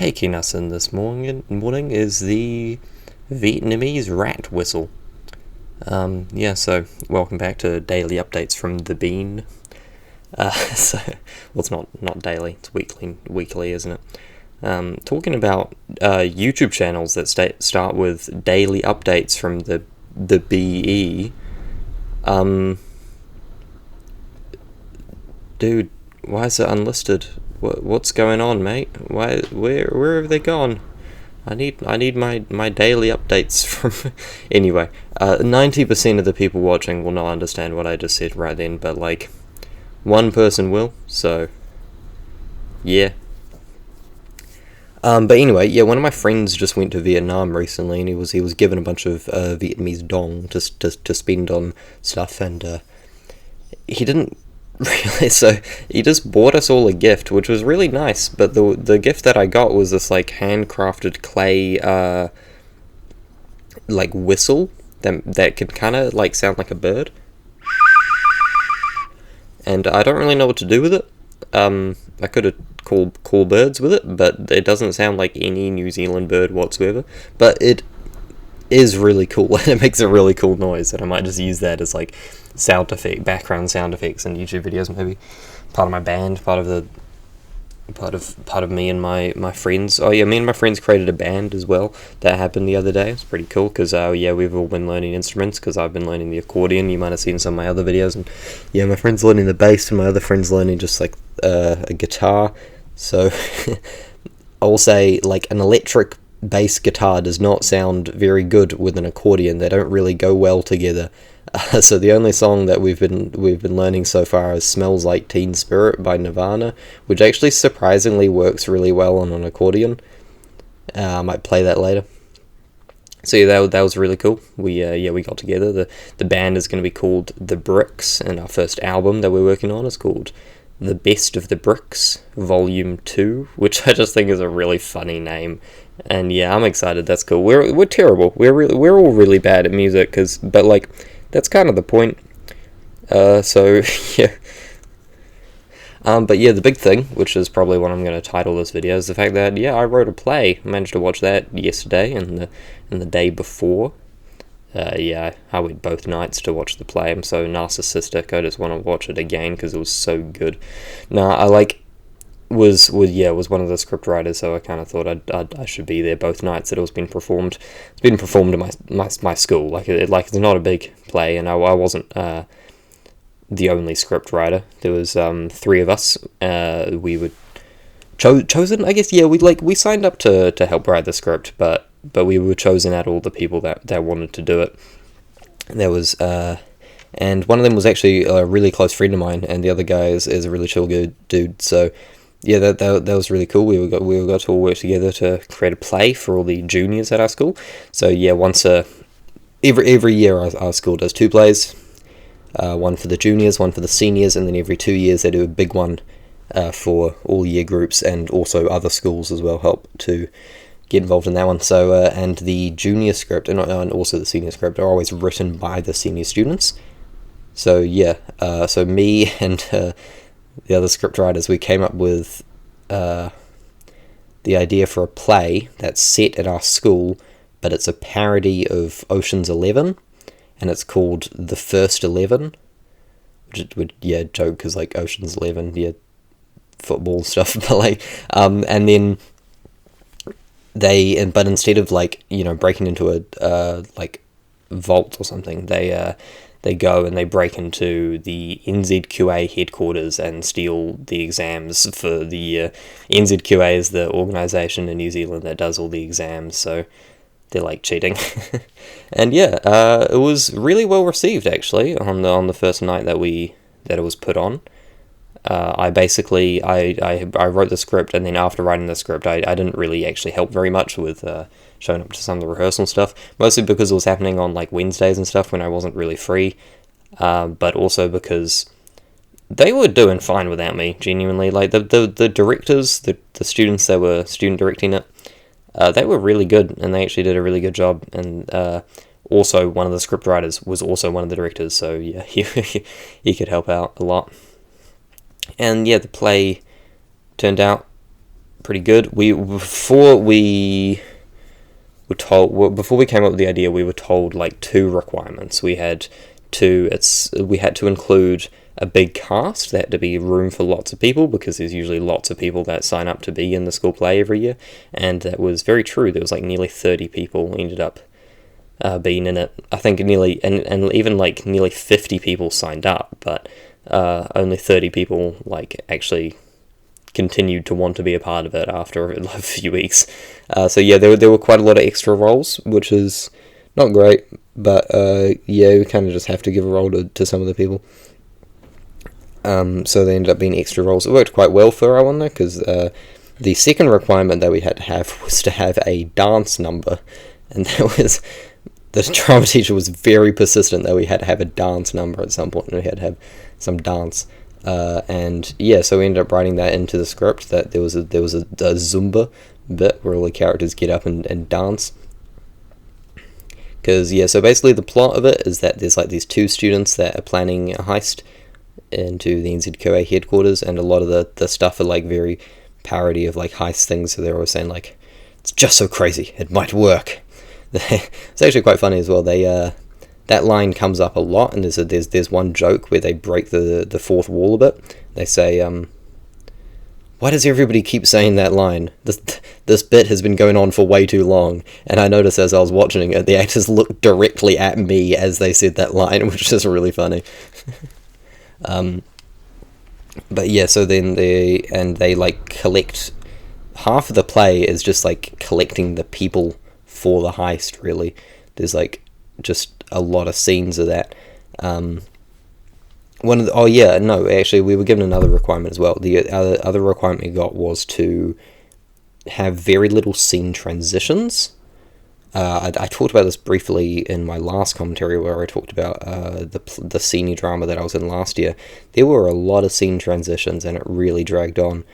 taking us in this morning is the Vietnamese rat whistle. So welcome back to daily updates from the Bean. It's not daily, it's weekly, isn't it? Talking about YouTube channels that start with daily updates from the BE. Dude, why is it unlisted? What's going on, mate? Where have they gone? I need my daily updates from. Anyway, 90% of the people watching will not understand what I just said right then, but like, one person will. So, yeah. But anyway, yeah, one of my friends just went to Vietnam recently, and he was given a bunch of Vietnamese dong to spend on stuff, and he didn't really. So he just bought us all a gift, which was really nice. But the gift that I got was this like handcrafted clay like whistle that could kind of like sound like a bird, and I don't really know what to do with it. I could have call birds with it, but it doesn't sound like any New Zealand bird whatsoever. But it is really cool, and it makes a really cool noise, and I might just use that as like background sound effects in YouTube videos, maybe. Part of my band, part of me and my friends. Oh yeah, me and my friends created a band as well. That happened the other day. It's pretty cool, because we've all been learning instruments, because I've been learning the accordion. You might have seen some of my other videos, and yeah, my friend's learning the bass, and my other friend's learning just like a guitar. So I will say, like, an electric bass guitar does not sound very good with an accordion. They don't really go well together. So the only song that we've been learning so far is "Smells Like Teen Spirit" by Nirvana, which actually surprisingly works really well on an accordion. I might play that later. So yeah, that was really cool. We got together. The band is going to be called The Bricks, and our first album that we're working on is called The Best of the Bricks Volume 2, which I just think is a really funny name. And yeah, I'm excited. That's cool. We're terrible. We're all really bad at music, but like, that's kind of the point. So yeah. But yeah, the big thing, which is probably what I'm going to title this video, is the fact that I wrote a play. I managed to watch that yesterday and the day before. I went both nights to watch the play. I'm so narcissistic. I just want to watch it again because it was so good. Was one of the script writers, so I kind of thought I should be there both nights that it was being performed. It's been performed at my school. It's not a big play, and I wasn't the only script writer. There was 3 of us. We were chosen, I guess. Yeah, we signed up to help write the script, but we were chosen out of all the people that wanted to do it. There was and one of them was actually a really close friend of mine, and the other guy is a really chill good dude. So yeah, that was really cool. We got to all work together to create a play for all the juniors at our school. So yeah, every year our school does 2 plays. One for the juniors, one for the seniors, and then every 2 years they do a big one for all year groups, and also other schools as well help to get involved in that one. So and the junior script and also the senior script are always written by the senior students. So yeah, so me and the other script writers, we came up with the idea for a play that's set at our school, but it's a parody of Ocean's 11, and it's called The First 11, which would joke because like Ocean's 11, football stuff, but like and then but instead of like breaking into a like vault or something, they go and they break into the NZQA headquarters and steal the exams for the year. NZQA is the organisation in New Zealand that does all the exams, so they're like cheating. And it was really well received actually on the first night that it was put on. I wrote the script, and then after writing the script, I didn't really actually help very much with showing up to some of the rehearsal stuff, mostly because it was happening on like Wednesdays and stuff when I wasn't really free, but also because they were doing fine without me, genuinely. Like the directors, the students that were student directing it, they were really good, and they actually did a really good job, and also one of the script writers was also one of the directors, so yeah, he could help out a lot. And yeah, the play turned out pretty good. Before we came up with the idea, we were told like two requirements. We had to include a big cast. There had to be room for lots of people, because there's usually lots of people that sign up to be in the school play every year, and that was very true. There was like nearly 30 people ended up being in it. I think nearly, and even like nearly 50 people signed up, but only 30 people like actually continued to want to be a part of it after a few weeks. So yeah, there were quite a lot of extra roles, which is not great, but yeah, we kind of just have to give a role to some of the people. So they ended up being extra roles. It worked quite well for our one though, because the second requirement that we had to have was to have a dance number, and that was, the drama teacher was very persistent that we had to have a dance number at some point, and we had to have some dance. And yeah, so we ended up writing that into the script, that there was a Zumba bit where all the characters get up and dance. Because yeah, so basically the plot of it is that there's like these two students that are planning a heist into the NZQA headquarters, and a lot of the stuff are like very parody of like heist things, so they're always saying like, it's just so crazy, it might work. It's actually quite funny as well. They that line comes up a lot, and there's one joke where they break the fourth wall a bit. They say, why does everybody keep saying that line? This bit has been going on for way too long. And I noticed as I was watching it, the actors looked directly at me as they said that line, which is really funny. But yeah, so then they like collect, half of the play is just like collecting the people for the heist, really. There's like just a lot of scenes of that. Actually, we were given another requirement as well. The other requirement we got was to have very little scene transitions. I talked about this briefly in my last commentary, where I talked about the senior drama that I was in last year. There were a lot of scene transitions, and it really dragged on.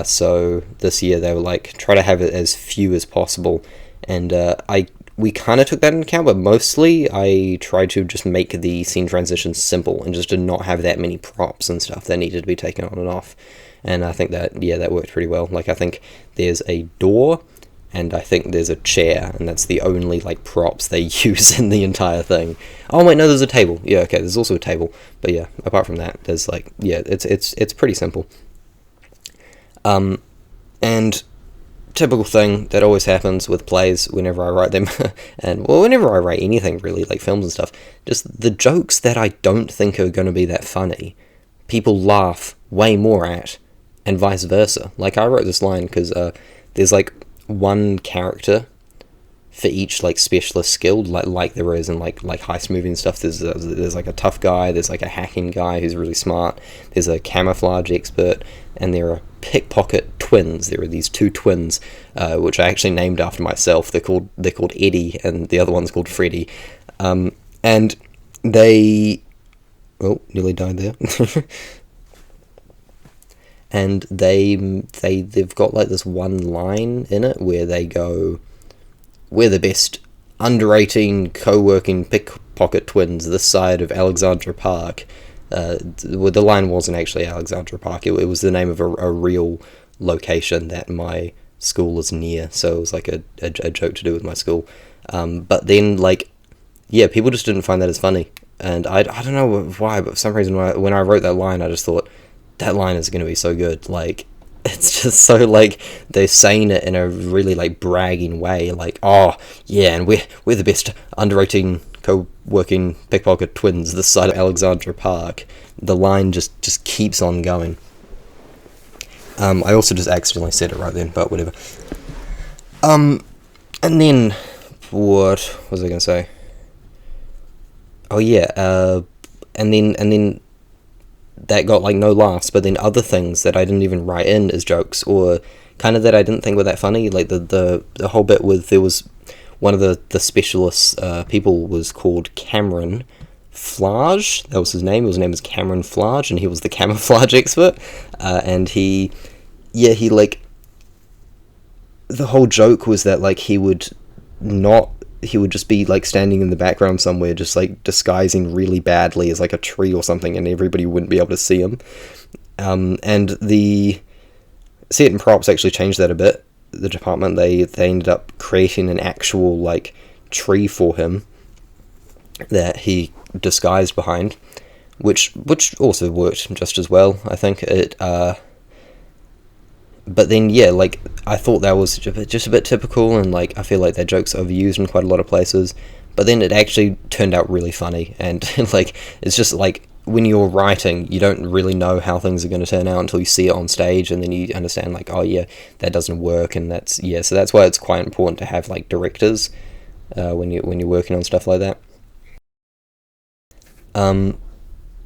So this year they were like, try to have it as few as possible, and we kind of took that into account, but mostly I tried to just make the scene transitions simple, and just to not have that many props and stuff that needed to be taken on and off. And I think that worked pretty well. Like, I think there's a door, and I think there's a chair, and that's the only like props they use in the entire thing. Oh wait, no, there's a table. Yeah, okay, there's also a table. But yeah, apart from that, there's like, yeah, it's pretty simple. And typical thing that always happens with plays whenever I write them, and well, whenever I write anything really, like films and stuff, just the jokes that I don't think are going to be that funny, people laugh way more at, and vice versa. Like, I wrote this line because there's like one character for each like specialist skill, like there is in like heist movie and stuff. There's like a tough guy, there's like a hacking guy who's really smart, there's a camouflage expert, and there are pickpocket twins. There are these two twins, which I actually named after myself. They're called Eddie, and the other one's called Freddie. And they, oh, nearly died there. And they've got like this one line in it where they go, "We're the best under 18 co-working pickpocket twins this side of Alexandra Park." The line wasn't actually Alexandra Park. It was the name of a real location that my school is near. So it was like a joke to do with my school. But then, like, yeah, people just didn't find that as funny. And I don't know why, but for some reason when I wrote that line, I just thought, that line is going to be so good. Like, it's just so, like, they're saying it in a really, like, bragging way. Like, oh, yeah, and we're the best under 18 co-working pickpocket twins this side of Alexandra Park. The line just keeps on going. I also just accidentally said it right then, but whatever. And then, what was I going to say? Oh, yeah, and then that got like no laughs, but then other things that I didn't even write in as jokes, or kind of that I didn't think were that funny, like the whole bit with, there was one of the specialist people was called Cameron Flage. That was his name. His name was Cameron Flage, and he was the camouflage expert. And he like, the whole joke was that like he would just be like standing in the background somewhere, just like disguising really badly as like a tree or something, and everybody wouldn't be able to see him. And Set and props actually changed that a bit. The department, they ended up creating an actual like tree for him that he disguised behind, which also worked just as well. I think it. But then yeah, like I thought that was just a bit typical, and like I feel like that joke's overused in quite a lot of places. But then it actually turned out really funny, and like it's just like when you're writing, you don't really know how things are going to turn out until you see it on stage, and then you understand like, oh yeah, that doesn't work, and so that's why it's quite important to have like directors when you're working on stuff like that.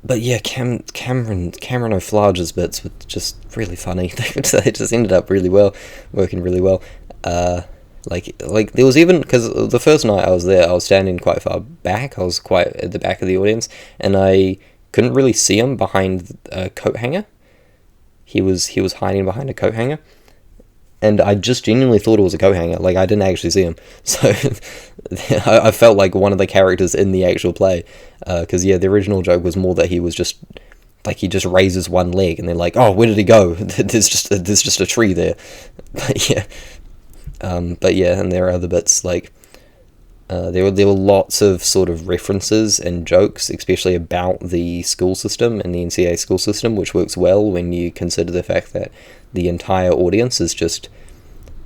But yeah, Cameron O'Flage's bits were just really funny. They just ended up really well, working really well. Like there was even, because the first night I was there, I was standing quite far back. I was quite at the back of the audience, and I couldn't really see him behind a coat hanger. He was hiding behind a coat hanger, and I just genuinely thought it was a coat hanger. Like I didn't actually see him, so I felt like one of the characters in the actual play. Because yeah, the original joke was more that he was just like he just raises one leg, and they're like, oh, where did he go? There's just a tree there. But yeah, and there are other bits like there were lots of sort of references and jokes, especially about the school system and the NCAA school system, which works well when you consider the fact that the entire audience is just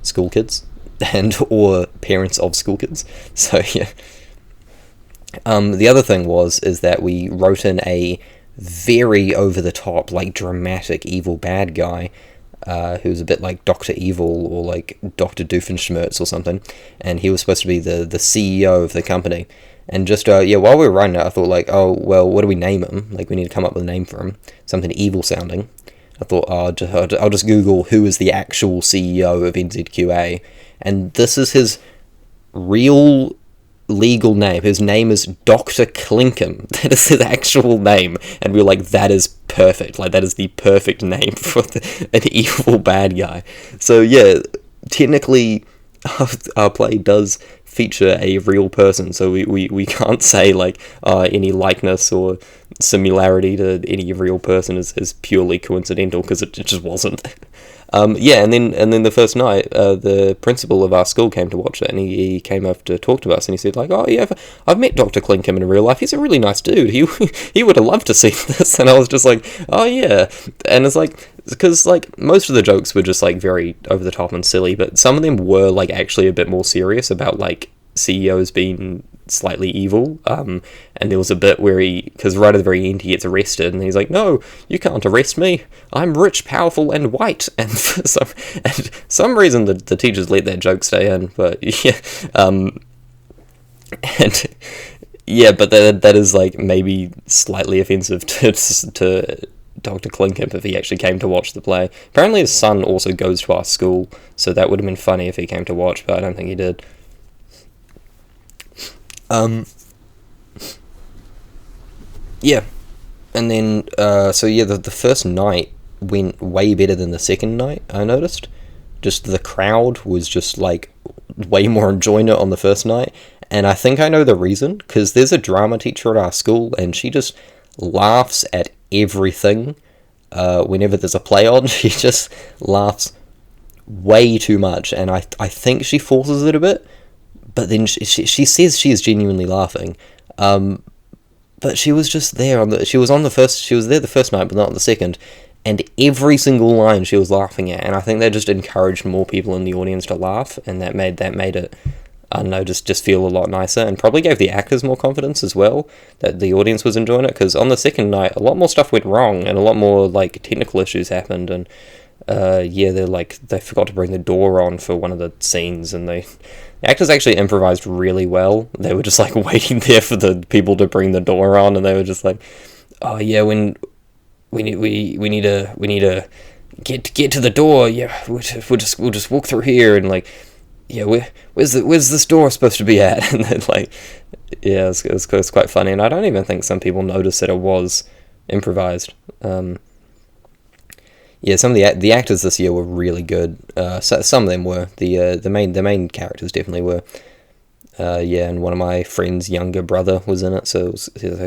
school kids and or parents of school kids. So yeah. The other thing is that we wrote in a very over the top, like dramatic evil bad guy. Who's a bit like Dr. Evil or like Dr. Doofenshmirtz or something, and he was supposed to be the CEO of the company. And just while we were writing it, I thought like, oh well, what do we name him? Like we need to come up with a name for him, something evil sounding. I thought, I'll just Google who is the actual CEO of NZQA, and this is his real legal name. His name is Dr. Clinkham. That is his actual name, and we were like, that is perfect. Like that is the perfect name for an evil bad guy. So yeah, technically our play does feature a real person, so we can't say like any likeness or similarity to any real person is purely coincidental, because it just wasn't. And then the first night, the principal of our school came to watch it, and he came up to talk to us, and he said like, oh yeah, I've met Dr. Clinkham in real life. He's a really nice dude. He would have loved to see this. And I was just like, oh yeah. And it's like, because like most of the jokes were just like very over the top and silly, but some of them were like actually a bit more serious about like CEOs being slightly evil, and there was a bit where because right at the very end he gets arrested, and he's like, no, you can't arrest me, I'm rich, powerful, and white. And for some reason the teachers let that joke stay in, but yeah, and yeah, but that is like maybe slightly offensive to Dr. Clinkham if he actually came to watch the play. Apparently his son also goes to our school, so that would have been funny if he came to watch, but I don't think he did. Yeah, and then the first night went way better than the second night. I noticed, just the crowd was just like way more enjoying it on the first night, and I think I know the reason, because there's a drama teacher at our school, and she just laughs at everything. Whenever there's a play on, she just laughs way too much, and I think she forces it a bit. But then she says she is genuinely laughing, but she was just there she was there the first night, but not the second, and every single line she was laughing at, and I think that just encouraged more people in the audience to laugh, and that made it, I don't know, just feel a lot nicer, and probably gave the actors more confidence as well, that the audience was enjoying it, because on the second night a lot more stuff went wrong, and a lot more like technical issues happened, and they forgot to bring the door on for one of the scenes, and the actors actually improvised really well. They were just like waiting there for the people to bring the door on, and they were just like, oh yeah, when we need to get to the door, yeah, we'll just walk through here, and like, yeah, where's this door supposed to be at? And then like, yeah, it was quite funny, and I don't even think some people noticed that it was improvised. Yeah, some of the actors this year were really good. Some of them were. The main characters definitely were. And one of my friend's younger brother was in it, so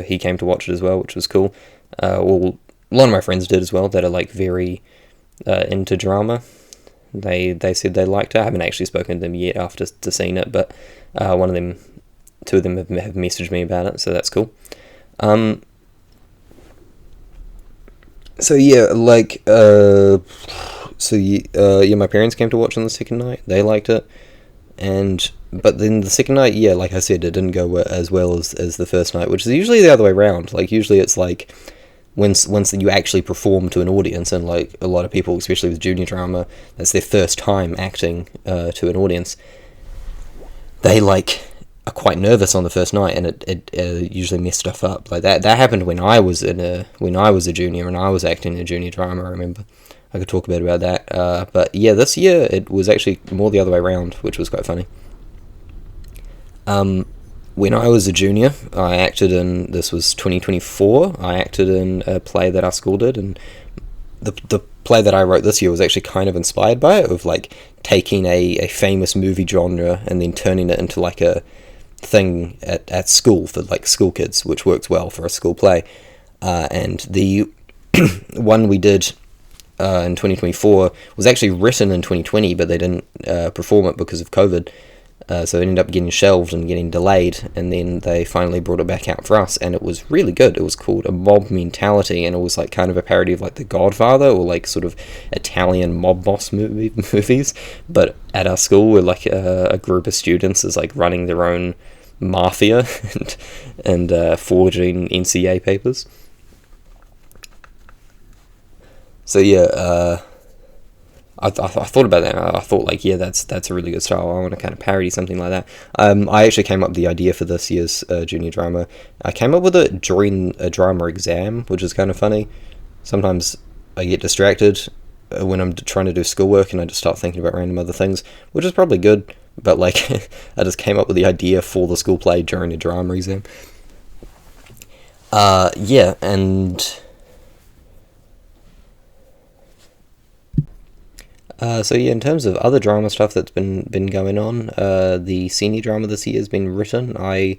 he came to watch it as well, which was cool. A lot of my friends did as well that are like very into drama. They said they liked it. I haven't actually spoken to them yet after seeing it, but two of them have messaged me about it, so that's cool. So yeah, like my parents came to watch on the second night. They liked it, but then the second night, yeah, like I said, it didn't go as well as the first night, which is usually the other way around. Like usually it's like once you actually perform to an audience, and like a lot of people, especially with junior drama, that's their first time acting to an audience. They like are quite nervous on the first night, and it usually messed stuff up. Like that happened when I was a junior and I was acting in junior drama. I remember. I could talk a bit about that. But yeah, this year it was actually more the other way around, which was quite funny. When I was a junior, I acted in, this was 2024, I acted in a play that our school did, and the play that I wrote this year was actually kind of inspired by it, of like taking a famous movie genre and then turning it into like a thing at school for like school kids, which works well for a school play. And the one we did in 2024 was actually written in 2020, but they didn't perform it because of COVID. So it ended up getting shelved and getting delayed, and then they finally brought it back out for us, and it was really good. It was called A Mob Mentality, and it was like kind of a parody of like The Godfather, or like sort of Italian mob boss movies, but at our school we're like a group of students is like running their own mafia and forging NCA papers. So yeah, I thought about that. I thought like, yeah, that's a really good style. I want to kind of parody something like that. I actually came up with the idea for this year's junior drama. I came up with it during a drama exam, which is kind of funny. Sometimes I get distracted when I'm trying to do schoolwork, and I just start thinking about random other things, which is probably good. But like, I just came up with the idea for the school play during a drama exam. Yeah, and. So yeah, in terms of other drama stuff that's been going on, the senior drama this year has been written. I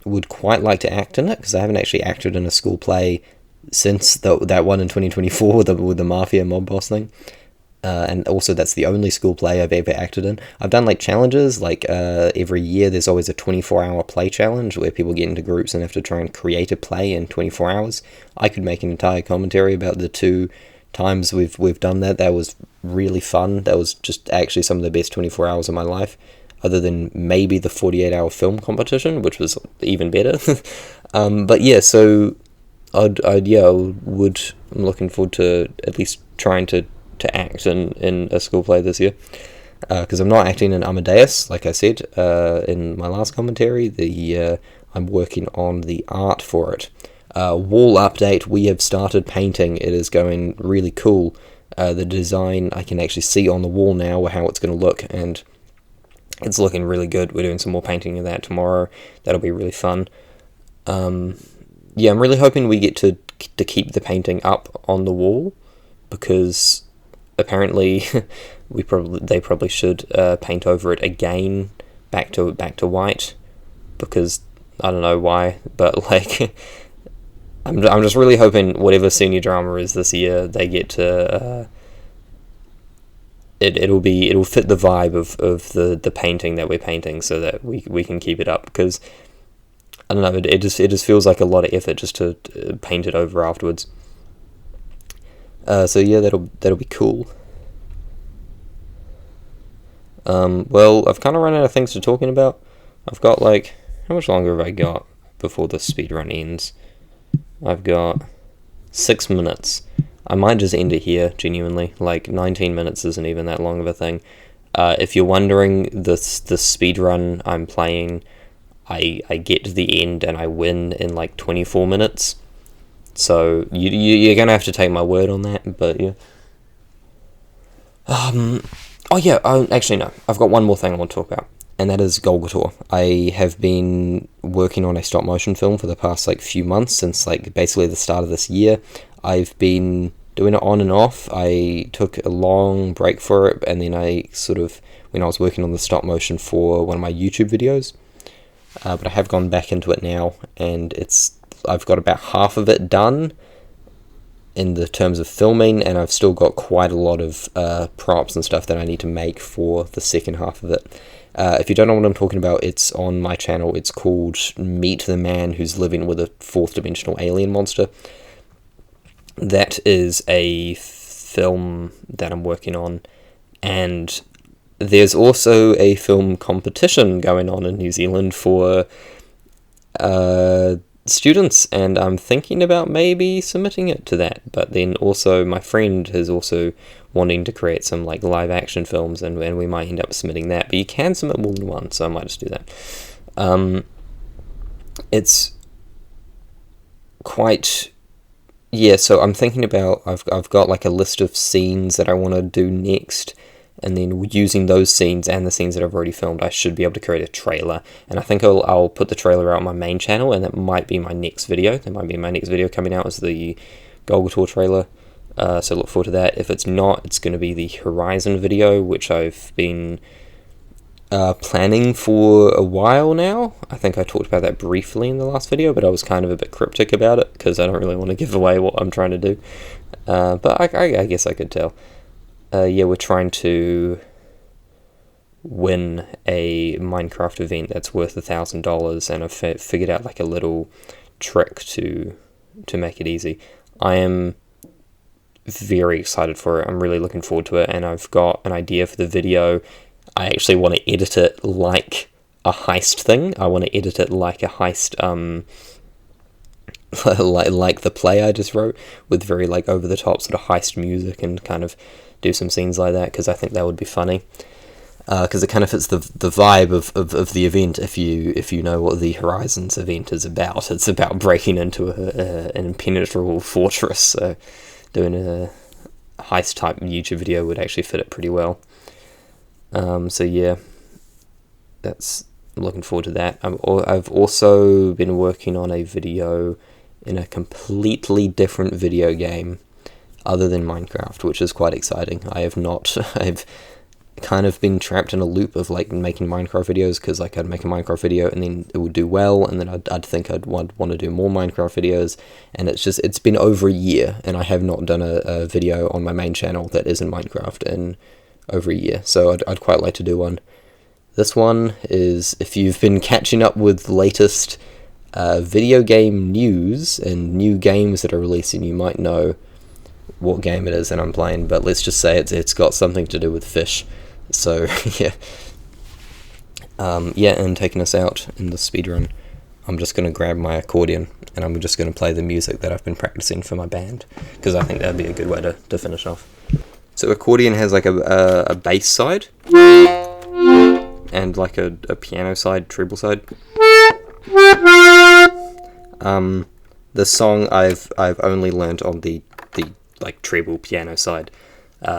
would quite like to act in it, because I haven't actually acted in a school play since that one in 2024 with the mafia mob boss thing. And also that's the only school play I've ever acted in. I've done like challenges, like every year there's always a 24-hour play challenge where people get into groups and have to try and create a play in 24 hours. I could make an entire commentary about the 2 times we've done that. That was really fun. That was just actually some of the best 24 hours of my life, other than maybe the 48-hour film competition, which was even better. But yeah, so I'm looking forward to at least trying to act in a school play this year, because I'm not acting in Amadeus, like I said in my last commentary. I'm working on the art for it. Wall update, we have started painting. It is going really cool. The design I can actually see on the wall now, how it's going to look, and it's looking really good. We're doing some more painting of that tomorrow. That'll be really fun. Yeah, I'm really hoping we get to keep the painting up on the wall, because apparently they probably should paint over it again back to white, because I don't know why, but like I'm just really hoping whatever senior drama is this year, they get to it'll fit the vibe of the painting that we're painting, so that we can keep it up, because I don't know, it just feels like a lot of effort just to paint it over afterwards. So yeah, that'll be cool. Well, I've kind of run out of things to talking about. I've got like, how much longer have I got before the speedrun ends? I've got 6 minutes. I might just end it here, genuinely. Like, 19 minutes isn't even that long of a thing. If you're wondering, the speedrun I'm playing, I get to the end and I win in like 24 minutes. So you're gonna have to take my word on that, but yeah. Oh yeah, actually no. I've got one more thing I want to talk about, and that is Golgator. I have been working on a stop motion film for the past like few months, since like basically the start of this year. I've been doing it on and off. I took a long break for it, and then when I was working on the stop motion for one of my YouTube videos, but I have gone back into it now, and I've got about half of it done. in the terms of filming, and I've still got quite a lot of props and stuff that I need to make for the second half of it. If you don't know what I'm talking about, it's on my channel. It's called Meet the Man Who's Living with a Fourth Dimensional Alien Monster. That is a film that I'm working on, and there's also a film competition going on in New Zealand for students, and I'm thinking about maybe submitting it to that. But then also my friend is also wanting to create some like live action films, and we might end up submitting that. But you can submit more than one, so I might just do that. It's quite... Yeah, so I'm thinking about, I've got like a list of scenes that I want to do next, and then using those scenes and the scenes that I've already filmed, I should be able to create a trailer. And I think I'll put the trailer out on my main channel, and that might be my next video. That might be my next video coming out, is the Golgotor trailer. So look forward to that. If it's not, it's going to be the Horizon video, which I've been planning for a while now. I think I talked about that briefly in the last video, but I was kind of a bit cryptic about it, because I don't really want to give away what I'm trying to do. But I guess I could tell. Yeah, we're trying to win a Minecraft event that's worth $1,000, and I've figured out like a little trick to make it easy. I am very excited for it. I'm really looking forward to it, and I've got an idea for the video. I actually want to edit it like a heist thing. I want to edit it like a heist, like the play I just wrote, with very like over the top sort of heist music, and kind of do some scenes like that, because I think that would be funny. Because it kind of fits the vibe of the event. If you know what the Horizons event is about, it's about breaking into an impenetrable fortress. So doing a heist type YouTube video would actually fit it pretty well. So yeah, I'm looking forward to that. I've also been working on a video in a completely different video game other than Minecraft, which is quite exciting. I've kind of been trapped in a loop of like making Minecraft videos, because like I'd make a Minecraft video and then it would do well, and then I'd think I'd want to do more Minecraft videos, and it's been over a year and I have not done a video on my main channel that isn't Minecraft in over a year. So I'd quite like to do one. This one is, if you've been catching up with the latest video game news and new games that are releasing, you might know what game it is that I'm playing, but let's just say it's got something to do with fish. So yeah, and taking us out in the speedrun, I'm just going to grab my accordion and I'm just going to play the music that I've been practicing for my band, because I think that'd be a good way to finish off. So accordion has like a bass side and like a piano side, treble side. The song I've only learnt on the like treble piano side,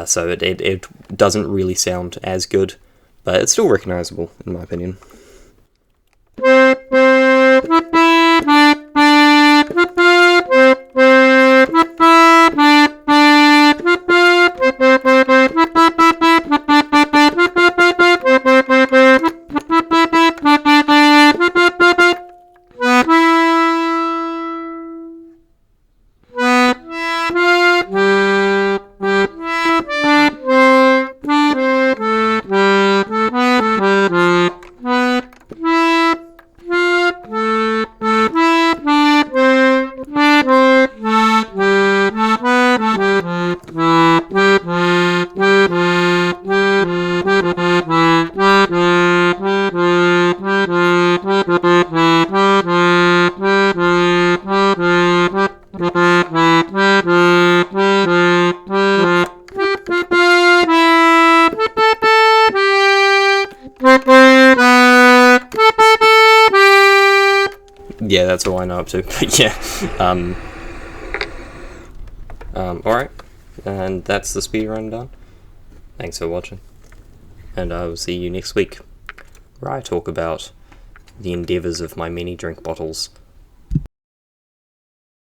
so it doesn't really sound as good, but it's still recognizable in my opinion. Yeah, that's all I know up to, but yeah. Alright, and that's the speedrun done. Thanks for watching, and I will see you next week, where I talk about the endeavours of my many drink bottles.